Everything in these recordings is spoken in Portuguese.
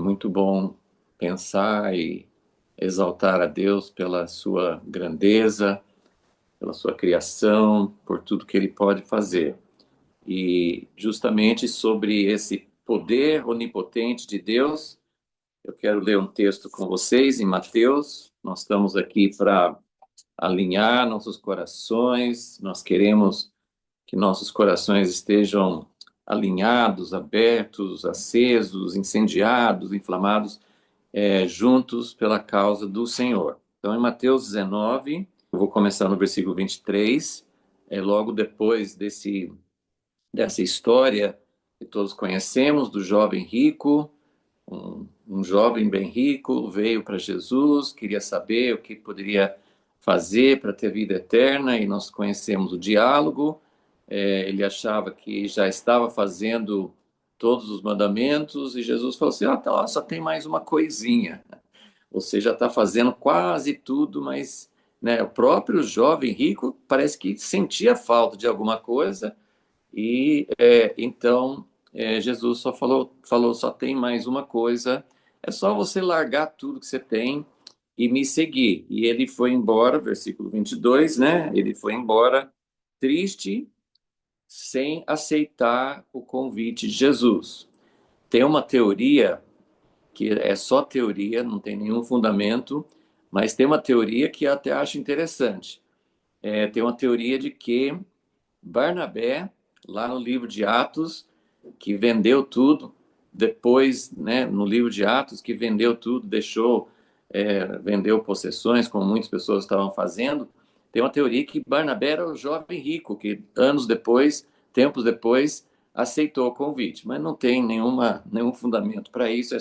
muito bom pensar e exaltar a Deus pela sua grandeza, pela sua criação, por tudo que Ele pode fazer. E justamente sobre esse poder onipotente de Deus, eu quero ler um texto com vocês em Mateus. Nós estamos aqui para alinhar nossos corações, nós queremos que nossos corações estejam alinhados, abertos, acesos, incendiados, inflamados, juntos pela causa do Senhor. Então, em Mateus 19, eu vou começar no versículo 23, logo depois dessa história que todos conhecemos, do jovem rico. Um jovem bem rico veio para Jesus, queria saber o que poderia fazer para ter vida eterna, e nós conhecemos o diálogo. Ele achava que já estava fazendo todos os mandamentos, e Jesus falou assim: tá, só tem mais uma coisinha. Você já está fazendo quase tudo, mas, né, o próprio jovem rico parece que sentia falta de alguma coisa, e então Jesus só falou: só tem mais uma coisa, é só você largar tudo que você tem e me seguir. E ele foi embora, versículo 22, né? Ele foi embora triste, sem aceitar o convite de Jesus. Tem uma teoria, que é só teoria, não tem nenhum fundamento, mas tem uma teoria que eu até acho interessante. Tem uma teoria de que Barnabé, lá no livro de Atos, que vendeu tudo, depois, né, no livro de Atos, que vendeu tudo, vendeu possessões, como muitas pessoas estavam fazendo. Tem uma teoria que Barnabé era o jovem rico, que anos depois, tempos depois, aceitou o convite, mas não tem nenhum fundamento para isso, é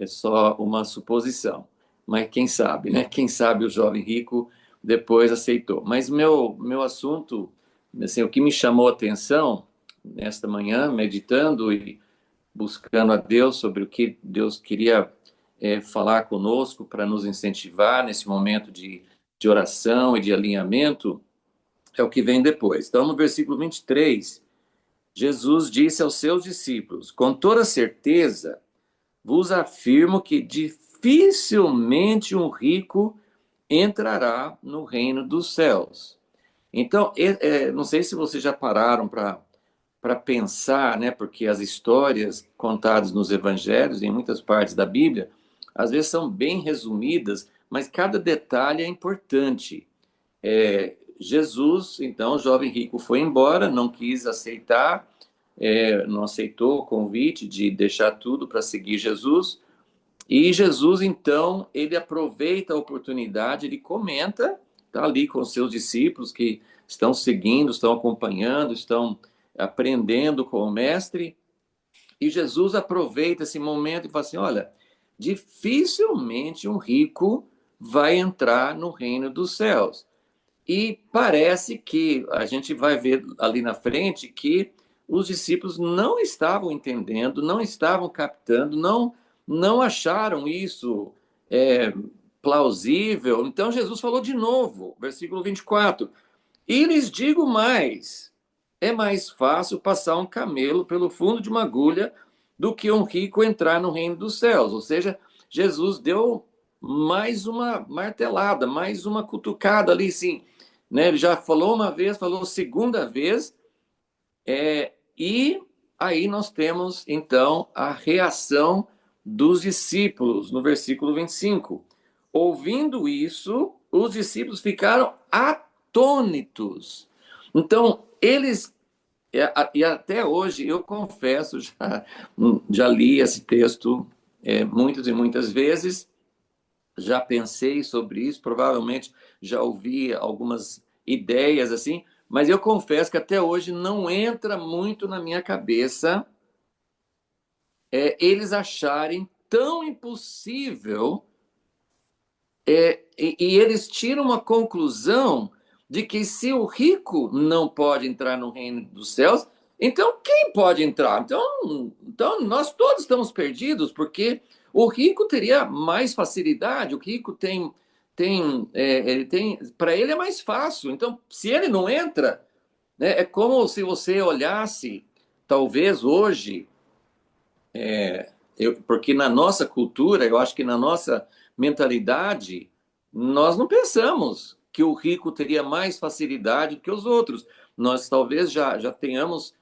só uma suposição. Mas quem sabe, né? Quem sabe o jovem rico depois aceitou. Mas meu assunto, assim, o que me chamou a atenção nesta manhã, meditando e buscando a Deus sobre o que Deus queria falar conosco para nos incentivar nesse momento de oração e de alinhamento, é o que vem depois. Então, no versículo 23, Jesus disse aos seus discípulos: com toda certeza vos afirmo que dificilmente um rico entrará no reino dos céus. Então, não sei se vocês já pararam para pensar, né? Porque as histórias contadas nos evangelhos, em muitas partes da Bíblia, às vezes são bem resumidas, mas cada detalhe é importante. Jesus, então, o jovem rico foi embora, não quis aceitar, não aceitou o convite de deixar tudo para seguir Jesus. E Jesus, então, ele aproveita a oportunidade, ele comenta, está ali com os seus discípulos que estão seguindo, estão acompanhando, estão aprendendo com o mestre, e Jesus aproveita esse momento e fala assim: olha, dificilmente um rico vai entrar no reino dos céus. E parece que a gente vai ver ali na frente que os discípulos não estavam entendendo, não estavam captando, não acharam isso é, plausível. Então Jesus falou de novo, versículo 24: e lhes digo mais, é mais fácil passar um camelo pelo fundo de uma agulha do que um rico entrar no reino dos céus. Ou seja, Jesus deu mais uma martelada, mais uma cutucada ali, sim, né? Ele já falou uma vez, falou segunda vez, e aí nós temos, então, a reação dos discípulos, no versículo 25. Ouvindo isso, os discípulos ficaram atônitos. Então, eles, e até hoje, eu confesso, já li esse texto muitas e muitas vezes, já pensei sobre isso, provavelmente já ouvi algumas ideias assim, mas eu confesso que até hoje não entra muito na minha cabeça eles acharem tão impossível, e eles tiram uma conclusão de que se o rico não pode entrar no reino dos céus, então quem pode entrar? Então nós todos estamos perdidos, porque o rico teria mais facilidade, o rico ele tem, para ele é mais fácil. Então, se ele não entra, né, é como se você olhasse, talvez hoje, Porque na nossa cultura, eu acho que na nossa mentalidade, nós não pensamos que o rico teria mais facilidade do que os outros. Nós talvez já tenhamos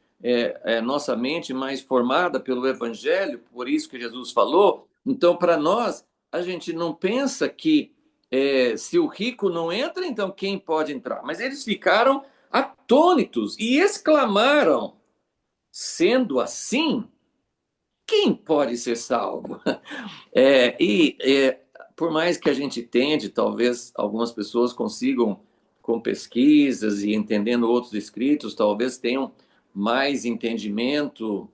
nossa mente mais formada pelo Evangelho, por isso que Jesus falou. Então, para nós, a gente não pensa que se o rico não entra, então quem pode entrar? Mas eles ficaram atônitos e exclamaram: sendo assim, quem pode ser salvo? Por mais que a gente tente, talvez algumas pessoas consigam, com pesquisas e entendendo outros escritos, talvez tenham mais entendimento.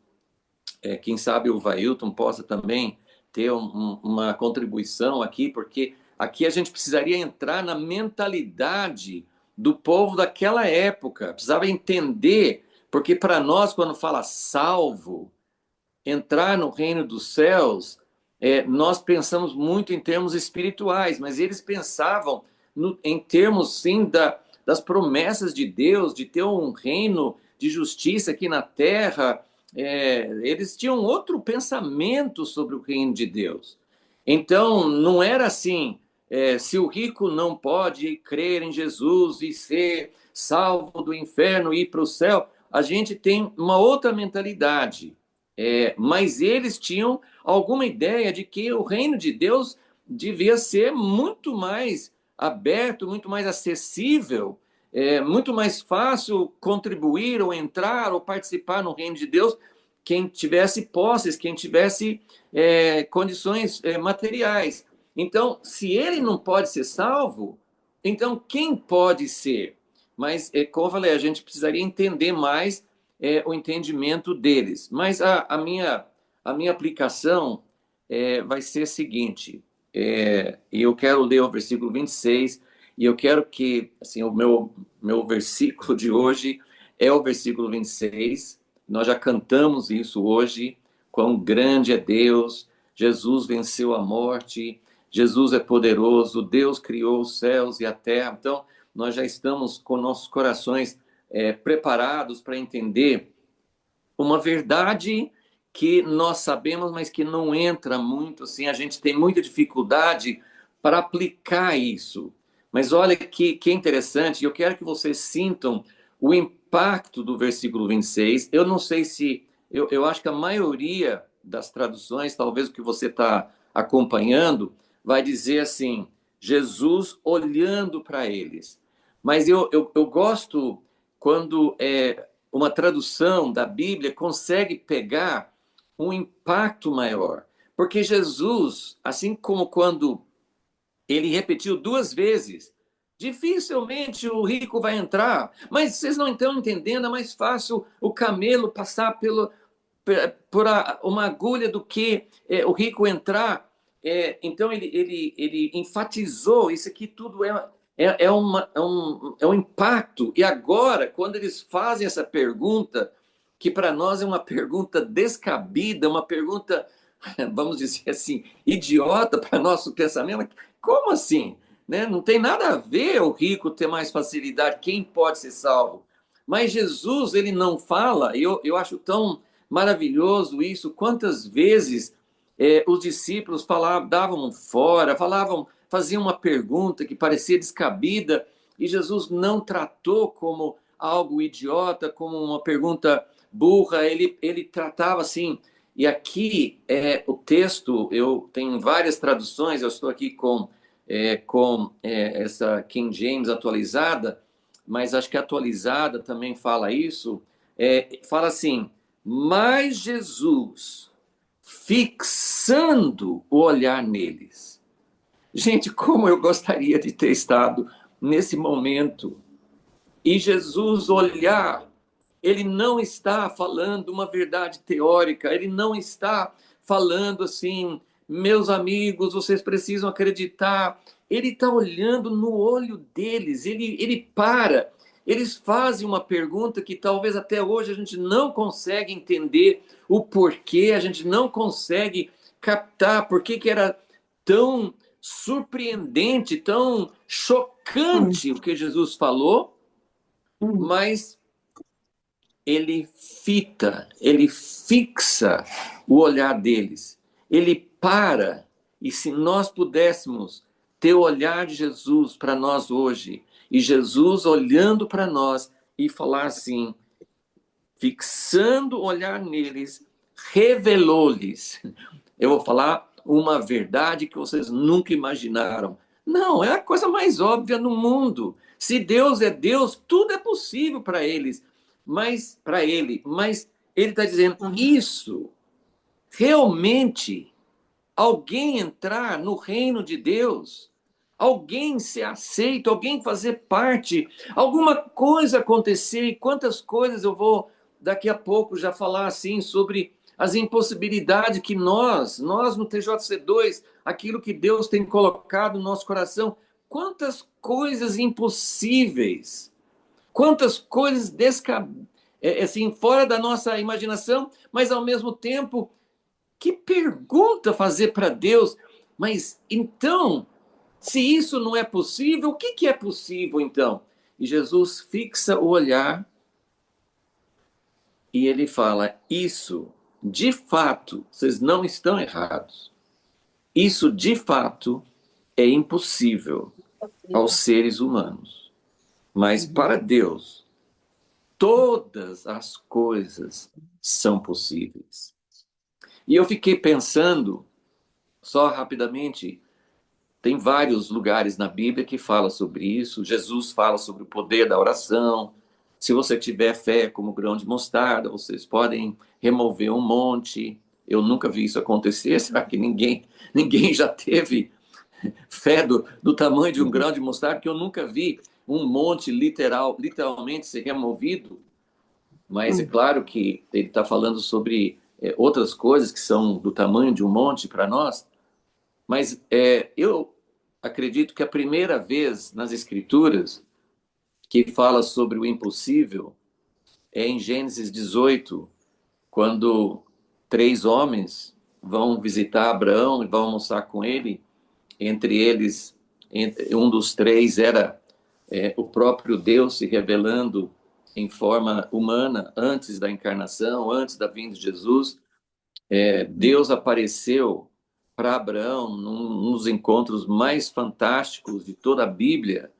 Quem sabe o Vailton possa também ter uma contribuição aqui, porque aqui a gente precisaria entrar na mentalidade do povo daquela época, precisava entender, porque para nós, quando fala salvo, entrar no reino dos céus, nós pensamos muito em termos espirituais, mas eles pensavam em termos, sim, das promessas de Deus, de ter um reino de justiça aqui na terra. Eles tinham outro pensamento sobre o reino de Deus. Então, não era assim, se o rico não pode crer em Jesus e ser salvo do inferno e ir para o céu, a gente tem uma outra mentalidade. Mas eles tinham alguma ideia de que o reino de Deus devia ser muito mais aberto, muito mais acessível, muito mais fácil contribuir ou entrar ou participar no reino de Deus quem tivesse posses, quem tivesse condições materiais. Então, se ele não pode ser salvo, então quem pode ser? Mas, como eu falei, a gente precisaria entender mais o entendimento deles. Mas a minha aplicação vai ser a seguinte, e eu quero ler o versículo 26, e eu quero que, assim, o meu versículo de hoje é o versículo 26. Nós já cantamos isso hoje, quão grande é Deus, Jesus venceu a morte, Jesus é poderoso, Deus criou os céus e a terra. Então, nós já estamos com nossos corações preparados para entender uma verdade que nós sabemos, mas que não entra muito, assim, a gente tem muita dificuldade para aplicar isso. Mas olha que interessante, eu quero que vocês sintam o impacto do versículo 26. Eu não sei se, eu acho que a maioria das traduções, talvez o que você está acompanhando, vai dizer assim, Jesus olhando para eles. Mas eu gosto quando uma tradução da Bíblia consegue pegar um impacto maior. Porque Jesus, assim como quando ele repetiu 2 vezes, dificilmente o rico vai entrar. Mas vocês não estão entendendo, é mais fácil o camelo passar por uma agulha do que o rico entrar. Então ele enfatizou isso aqui tudo é um impacto. E agora, quando eles fazem essa pergunta, que para nós é uma pergunta descabida, uma pergunta, vamos dizer assim, idiota para nosso pensamento, mas como assim? Né? Não tem nada a ver o rico ter mais facilidade, quem pode ser salvo? Mas Jesus, ele não fala, eu acho tão maravilhoso isso, quantas vezes os discípulos falavam, davam fora, falavam, faziam uma pergunta que parecia descabida, e Jesus não tratou como algo idiota, como uma pergunta burra, ele tratava assim. E aqui o texto, eu tenho várias traduções, eu estou aqui com essa King James atualizada, mas acho que a atualizada também fala isso, fala assim, mas Jesus, fixando o olhar neles. Gente, como eu gostaria de ter estado nesse momento. E Jesus olhar, ele não está falando uma verdade teórica, ele não está falando assim, meus amigos, vocês precisam acreditar. Ele está olhando no olho deles, ele para. Eles fazem uma pergunta que talvez até hoje a gente não consegue entender o porquê, a gente não consegue captar por que era tão surpreendente, tão chocante o que Jesus falou, mas ele fixa o olhar deles. ele para, e se nós pudéssemos ter o olhar de Jesus para nós hoje, e Jesus olhando para nós e falar assim, fixando o olhar neles, revelou-lhes. Eu vou falar uma verdade que vocês nunca imaginaram. Não, é a coisa mais óbvia no mundo. Se Deus é Deus, tudo é possível para eles, mas para ele. Mas ele está dizendo isso realmente alguém entrar no reino de Deus, alguém ser aceito, alguém fazer parte, alguma coisa acontecer. E quantas coisas eu vou daqui a pouco já falar assim sobre as impossibilidades que nós no TJC2, aquilo que Deus tem colocado no nosso coração, quantas coisas impossíveis, quantas coisas assim, fora da nossa imaginação, mas ao mesmo tempo, que pergunta fazer para Deus? Mas então, se isso não é possível, o que é possível então? E Jesus fixa o olhar e ele fala: isso, de fato, vocês não estão errados. Isso, de fato, é impossível aos seres humanos. Mas para Deus, todas as coisas são possíveis. E eu fiquei pensando, só rapidamente, tem vários lugares na Bíblia que fala sobre isso. Jesus fala sobre o poder da oração. Se você tiver fé como grão de mostarda, vocês podem remover um monte. Eu nunca vi isso acontecer. Será que ninguém já teve fé do tamanho de um grão de mostarda? Que eu nunca vi um monte literalmente ser removido. Mas é claro que ele está falando sobre outras coisas que são do tamanho de um monte para nós. Mas eu acredito que a primeira vez nas Escrituras que fala sobre o impossível é em Gênesis 18, quando 3 homens vão visitar Abraão e vão almoçar com ele. Entre eles, um dos 3 era o próprio Deus se revelando em forma humana antes da encarnação, antes da vinda de Jesus. Deus apareceu para Abraão num dos encontros mais fantásticos de toda a Bíblia,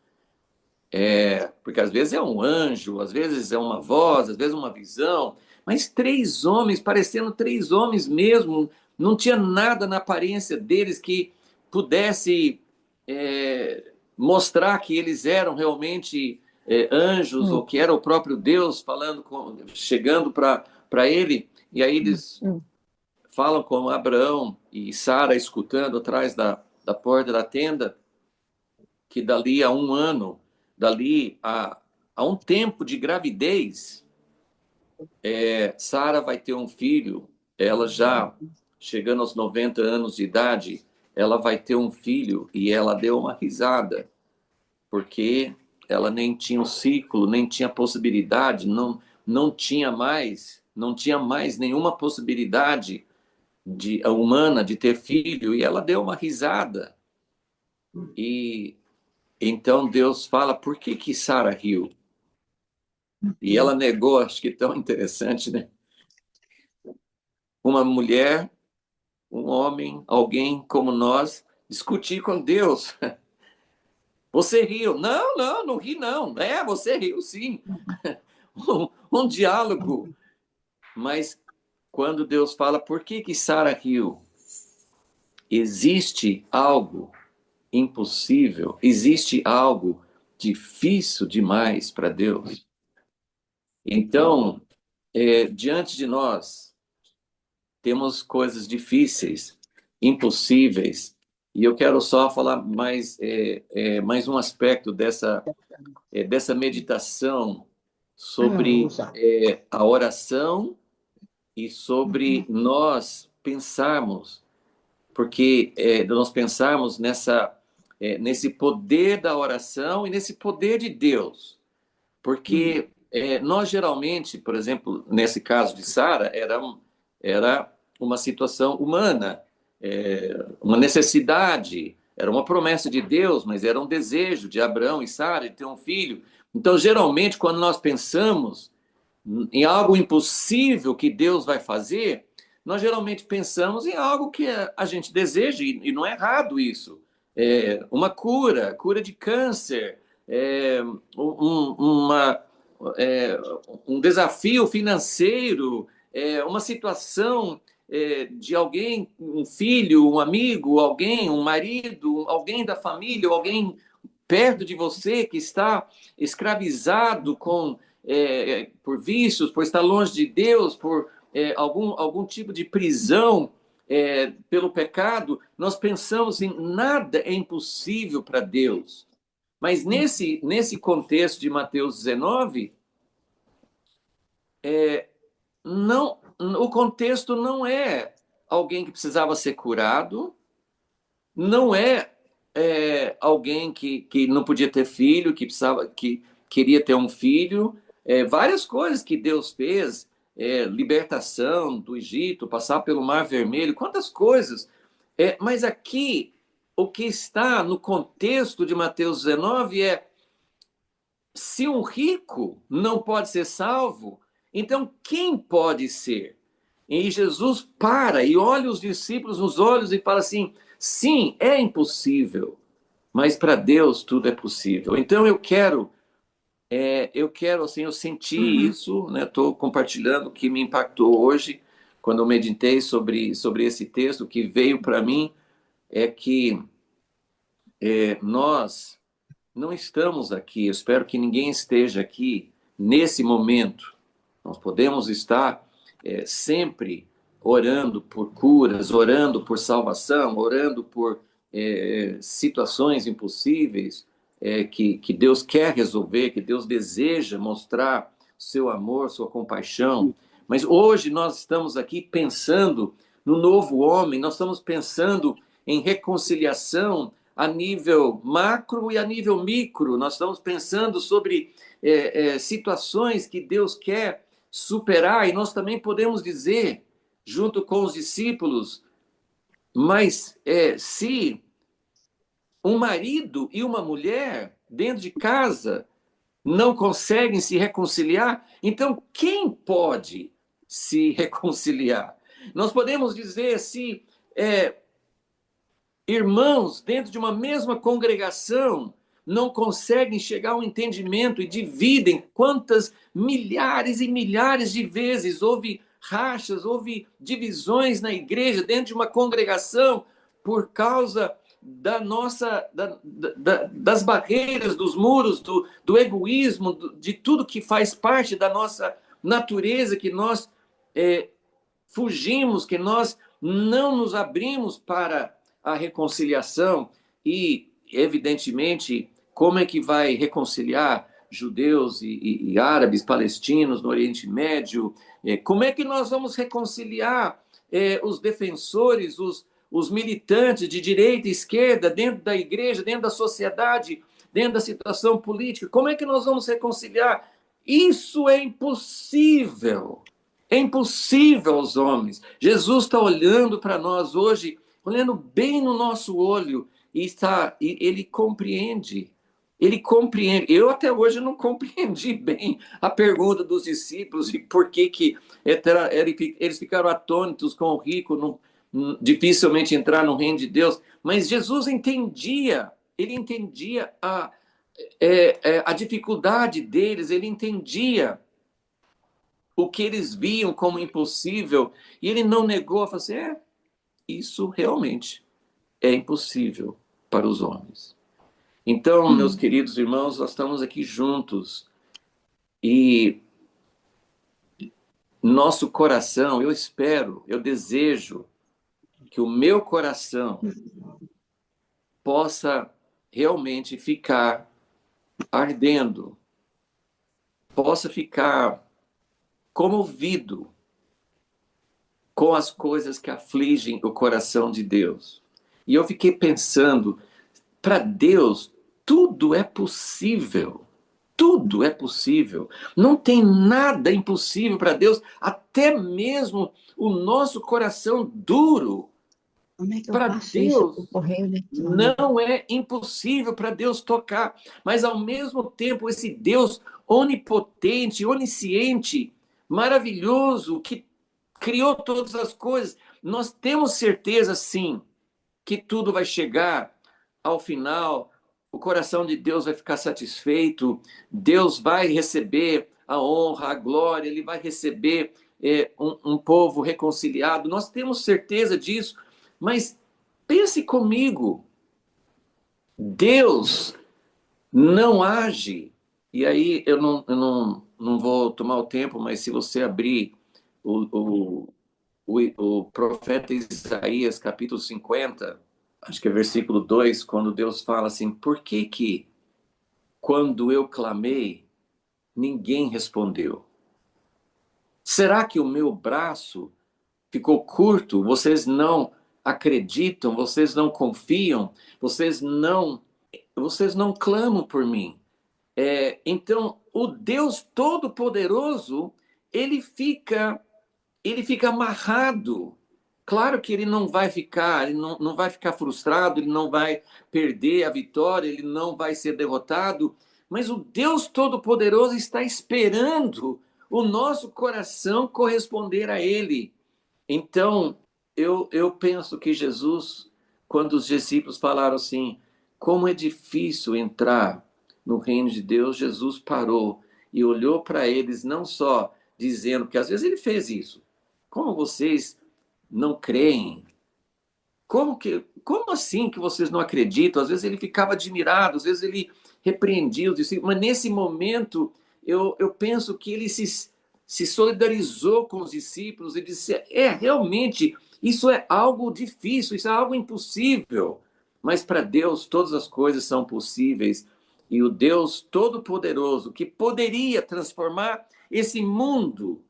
porque às vezes é um anjo, às vezes é uma voz, às vezes uma visão, mas 3 homens, parecendo 3 homens mesmo, não tinha nada na aparência deles que pudesse mostrar que eles eram realmente anjos, ou que era o próprio Deus falando, chegando para ele, e aí eles falam com Abraão e Sara escutando atrás da porta da tenda, que dali a um ano, dali a um tempo de gravidez, Sara vai ter um filho, ela já chegando aos 90 anos de idade, ela vai ter um filho, e ela deu uma risada, porque ela nem tinha um ciclo, nem tinha possibilidade, não tinha mais nenhuma possibilidade humana de ter filho, e ela deu uma risada. E então Deus fala: por que Sara riu? E ela negou. Acho que é tão interessante, né? Uma mulher, um homem, alguém como nós, discutir com Deus. Você riu? Não ri não. Você riu sim. Um diálogo. Mas quando Deus fala: por que Sara riu? Existe algo impossível, existe algo difícil demais para Deus. Então, diante de nós, temos coisas difíceis, impossíveis, e eu quero só falar mais um aspecto dessa meditação sobre a oração e sobre nós pensarmos, porque nós pensarmos nesse poder da oração e nesse poder de Deus. Porque nós geralmente, por exemplo, nesse caso de Sara, era uma situação humana, uma necessidade, era uma promessa de Deus, mas era um desejo de Abraão e Sara de ter um filho. Então, geralmente, quando nós pensamos em algo impossível que Deus vai fazer, nós geralmente pensamos em algo que a gente deseja, e não é errado isso. Uma cura de câncer, um, uma, é, um desafio financeiro, uma situação de alguém, um filho, um amigo, alguém, um marido, alguém da família, alguém perto de você que está escravizado por vícios, por estar longe de Deus, por algum tipo de prisão pelo pecado, nós pensamos em nada é impossível para Deus. Mas nesse contexto de Mateus 19, não, o contexto não é alguém que precisava ser curado, não alguém que não podia ter filho, que queria ter um filho. Várias coisas que Deus fez, libertação do Egito, passar pelo Mar Vermelho, quantas coisas. Mas aqui, o que está no contexto de Mateus 19 se um rico não pode ser salvo, então quem pode ser? E Jesus para e olha os discípulos nos olhos e fala assim: sim, é impossível, mas para Deus tudo é possível. Então eu quero assim, eu senti isso, né? Estou compartilhando o que me impactou hoje quando eu meditei sobre esse texto. O que veio para mim é que nós não estamos aqui, eu espero que ninguém esteja aqui nesse momento. Nós podemos estar sempre orando por curas, orando por salvação, orando por situações impossíveis que Deus quer resolver, que Deus deseja mostrar seu amor, sua compaixão. Mas hoje nós estamos aqui pensando no novo homem, nós estamos pensando em reconciliação a nível macro e a nível micro. Nós estamos pensando sobre situações que Deus quer superar, e nós também podemos dizer, junto com os discípulos, mas se um marido e uma mulher dentro de casa não conseguem se reconciliar, então quem pode se reconciliar? Nós podemos dizer se irmãos dentro de uma mesma congregação não conseguem chegar a um entendimento e dividem. Quantas milhares e milhares de vezes houve rachas, houve divisões na igreja, dentro de uma congregação, por causa das barreiras, dos muros, do egoísmo, de tudo que faz parte da nossa natureza, que nós fugimos, que nós não nos abrimos para a reconciliação. E, evidentemente, como é que vai reconciliar judeus e árabes, palestinos no Oriente Médio? Como é que nós vamos reconciliar os defensores, os militantes de direita e esquerda dentro da igreja, dentro da sociedade, dentro da situação política? Como é que nós vamos reconciliar? Isso é impossível. É impossível aos homens. Jesus está olhando para nós hoje, olhando bem no nosso olho, e ele compreende. Ele compreende. Eu até hoje não compreendi bem a pergunta dos discípulos e por que eles ficaram atônitos com o rico dificilmente entrar no reino de Deus. Mas Jesus entendia, ele entendia a dificuldade deles, ele entendia o que eles viam como impossível, e ele não negou, falou assim: isso realmente é impossível para os homens. Então, meus queridos irmãos, nós estamos aqui juntos, e nosso coração, eu espero, eu desejo que o meu coração possa realmente ficar ardendo, possa ficar comovido com as coisas que afligem o coração de Deus. E eu fiquei pensando, para Deus, tudo é possível. Tudo é possível. Não tem nada impossível para Deus, até mesmo o nosso coração duro. Para Deus, não é impossível para Deus tocar, mas ao mesmo tempo esse Deus onipotente, onisciente, maravilhoso, que criou todas as coisas. Nós temos certeza, sim, que tudo vai chegar ao final, o coração de Deus vai ficar satisfeito, Deus vai receber a honra, a glória, ele vai receber um povo reconciliado. Nós temos certeza disso, mas pense comigo, Deus não age. E aí eu não vou tomar o tempo, mas se você abrir o profeta Isaías, capítulo 50, acho que é versículo 2, quando Deus fala assim: por que que quando eu clamei, ninguém respondeu? Será que o meu braço ficou curto? Vocês não acreditam? Vocês não confiam? Vocês não clamam por mim? Então, o Deus Todo-Poderoso, ele fica ele fica amarrado. Claro que ele não vai ficar, ele não vai ficar frustrado, ele não vai perder a vitória, ele não vai ser derrotado, mas o Deus Todo-Poderoso está esperando o nosso coração corresponder a ele. Então, eu penso que Jesus, quando os discípulos falaram assim, como é difícil entrar no reino de Deus, Jesus parou e olhou para eles, não só dizendo, porque às vezes ele fez isso, como vocês não creem? Como assim que vocês não acreditam? Às vezes ele ficava admirado, às vezes ele repreendia os discípulos, mas nesse momento eu penso que ele se solidarizou com os discípulos e disse: realmente, isso é algo difícil, isso é algo impossível. Mas para Deus todas as coisas são possíveis. E o Deus Todo-Poderoso, que poderia transformar esse mundo,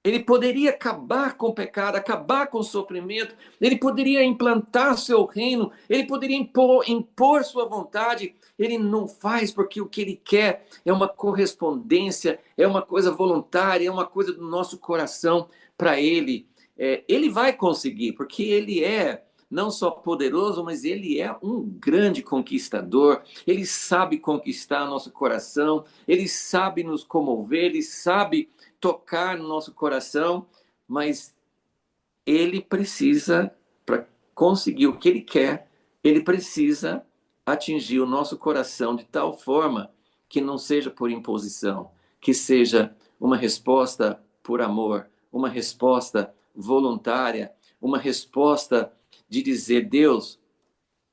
ele poderia acabar com o pecado, acabar com o sofrimento, ele poderia implantar seu reino, ele poderia impor sua vontade. Ele não faz porque o que ele quer é uma correspondência, é uma coisa voluntária, é uma coisa do nosso coração para ele. Ele vai conseguir, porque ele é não só poderoso, mas ele é um grande conquistador. Ele sabe conquistar nosso coração, ele sabe nos comover, ele sabe tocar no nosso coração, mas ele precisa, para conseguir o que ele quer, ele precisa atingir o nosso coração de tal forma que não seja por imposição, que seja uma resposta por amor, uma resposta voluntária, uma resposta de dizer: Deus,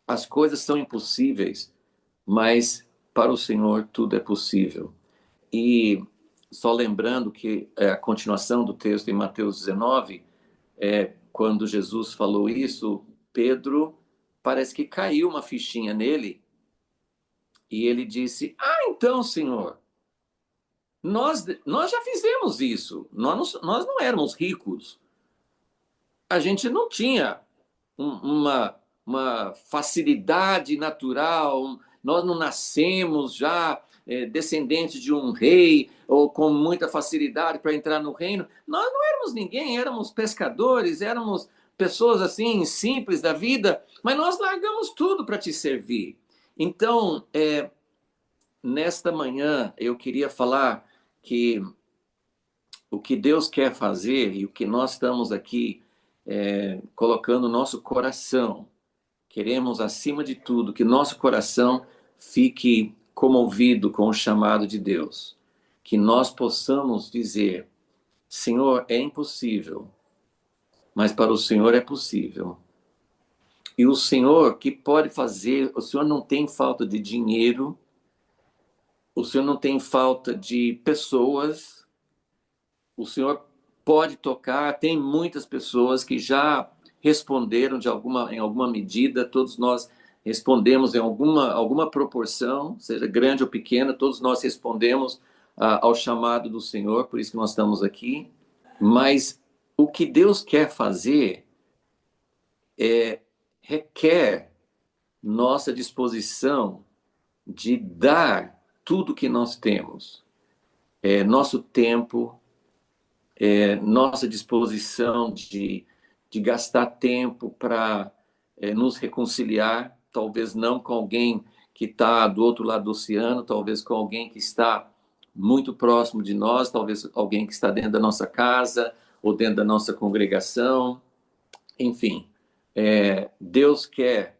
as coisas são impossíveis, mas para o Senhor tudo é possível. E só lembrando que a continuação do texto em Mateus 19, quando Jesus falou isso, Pedro parece que caiu uma fichinha nele e ele disse: então, Senhor, nós já fizemos isso, nós não éramos ricos, a gente não tinha uma facilidade natural, nós não nascemos já descendentes de um rei ou com muita facilidade para entrar no reino. Nós não éramos ninguém, éramos pescadores, éramos pessoas assim simples da vida, mas nós largamos tudo para te servir. Então, nesta manhã, eu queria falar que o que Deus quer fazer e o que nós estamos aqui colocando no nosso coração. Queremos, acima de tudo, que nosso coração fique comovido com o chamado de Deus. Que nós possamos dizer: Senhor, é impossível, mas para o Senhor é possível. E o Senhor que pode fazer, o Senhor não tem falta de dinheiro, o Senhor não tem falta de pessoas, o Senhor pode tocar. Tem muitas pessoas que já responderam em alguma medida, todos nós respondemos em alguma proporção, seja grande ou pequena, todos nós respondemos ao chamado do Senhor, por isso que nós estamos aqui. Mas o que Deus quer fazer requer nossa disposição de dar tudo que nós temos, nosso tempo, nossa disposição de gastar tempo para nos reconciliar, talvez não com alguém que está do outro lado do oceano, talvez com alguém que está muito próximo de nós, talvez alguém que está dentro da nossa casa, ou dentro da nossa congregação. Enfim, Deus quer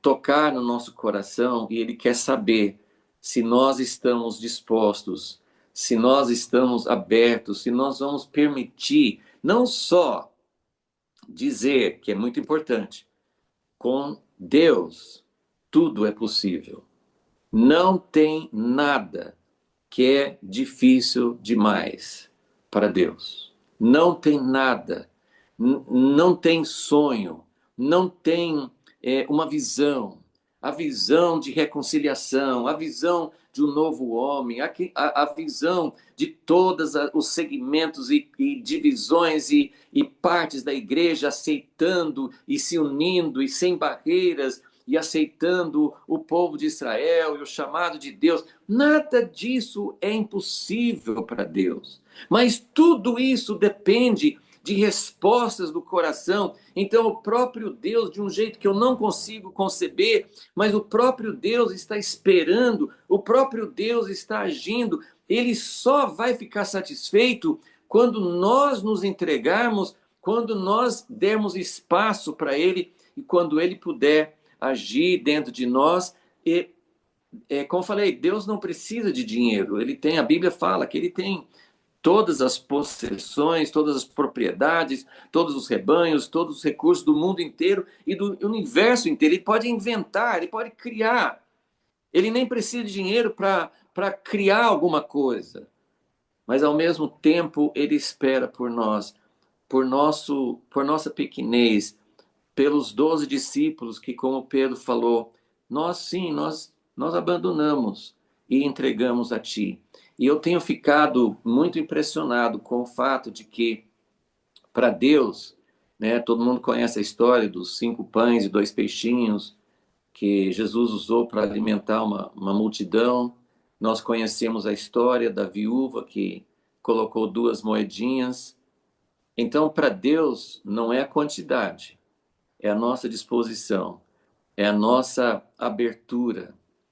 tocar no nosso coração e Ele quer saber se nós estamos dispostos, se nós estamos abertos, se nós vamos permitir, não só dizer, que é muito importante, com Deus tudo é possível. Não tem nada que é difícil demais para Deus. Não tem nada, não tem sonho, não tem uma visão, a visão de reconciliação, a visão de um novo homem, a visão de todos os segmentos e divisões e partes da igreja aceitando e se unindo e sem barreiras e aceitando o povo de Israel e o chamado de Deus. Nada disso é impossível para Deus. Mas tudo isso depende de respostas do coração. Então, o próprio Deus, de um jeito que eu não consigo conceber, mas o próprio Deus está esperando, o próprio Deus está agindo. Ele só vai ficar satisfeito quando nós nos entregarmos, quando nós dermos espaço para Ele e quando Ele puder agir dentro de nós. E, como eu falei, Deus não precisa de dinheiro. Ele tem, a Bíblia fala que Ele tem todas as possessões, todas as propriedades, todos os rebanhos, todos os recursos do mundo inteiro e do universo inteiro. Ele pode inventar, ele pode criar. Ele nem precisa de dinheiro para criar alguma coisa. Mas, ao mesmo tempo, ele espera por nós, por nossa pequenez, pelos 12 discípulos que, como Pedro falou, nós abandonamos e entregamos a Ti. E eu tenho ficado muito impressionado com o fato de que, para Deus, né, todo mundo conhece a história dos 5 pães e 2 peixinhos que Jesus usou para alimentar uma multidão. Nós conhecemos a história da viúva que colocou 2 moedinhas. Então, para Deus, não é a quantidade, é a nossa disposição, é a nossa abertura,